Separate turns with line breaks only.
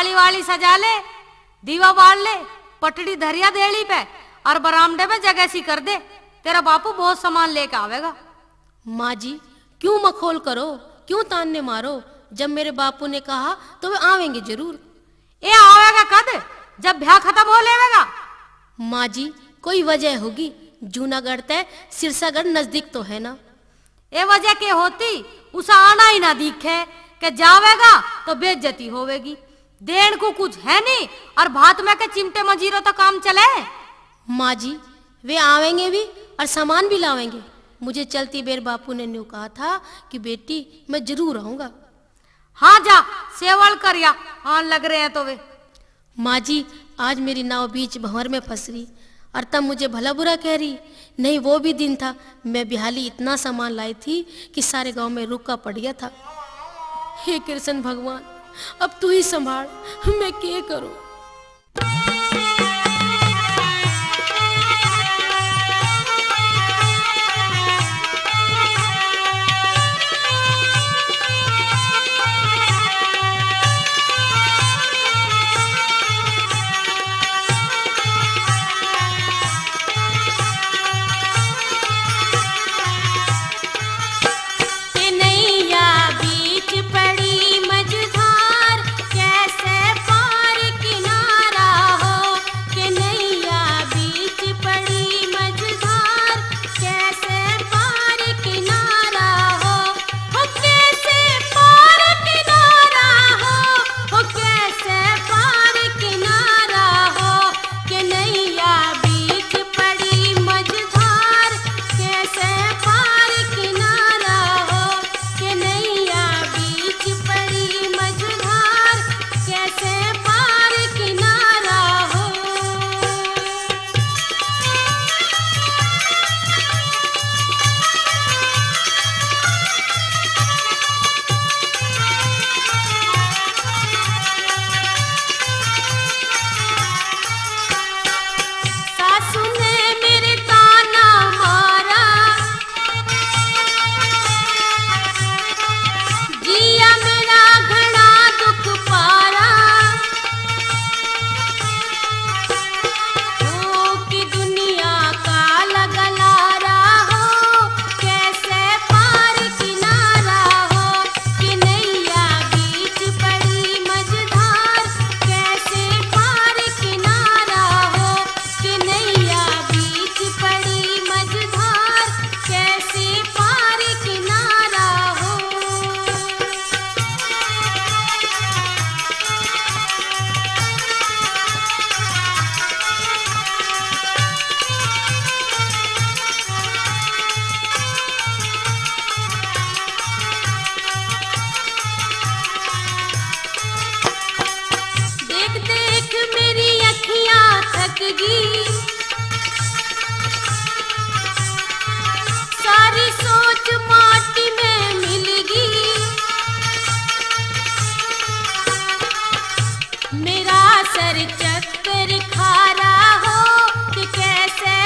थाली वाली सजा ले, दीवा बाल ले, पटड़ी धरिया देली पे और बरामदे में जगह सी कर दे। तेरा बापू बहुत सामान लेके आवेगा।
माँ जी क्यों मखौल करो, क्यों तान्ने मारो। जब मेरे बापू ने कहा तो वे आवेंगे जरूर।
ये आवेगा कद, जब ब्याह खत्म हो लेवेगा।
माँ जी कोई वजह होगी, जूनागढ़ तय सिरसागढ़ नजदीक तो है ना।
ये वजह के होती उसे आना ही ना दिखे कि जावेगा तो बेइज्जती होवेगी। देन को कुछ है नहीं और भात में के चिमटे मजीरो तो काम चले।
माँ जी वे आवेंगे भी और सामान भी लावेंगे। मुझे चलती बेर बापू ने न्यू कहा था कि बेटी मैं जरूर आऊंगा।
हाँ जा सेवल करिया, हाँ लग रहे हैं तो वे।
माँ जी आज मेरी नाव बीच भंवर में फंस रही और तब मुझे भला बुरा कह रही। नहीं वो भी दिन था, मैं बिहाली इतना सामान लाई थी कि सारे गांव में रुका पड़ गया था। हे कृष्ण भगवान अब तू ही संभाल, मैं क्या करूं। सारी सोच माटी में मिल गई, मेरा सर चक्कर खा रहा हो कि कैसे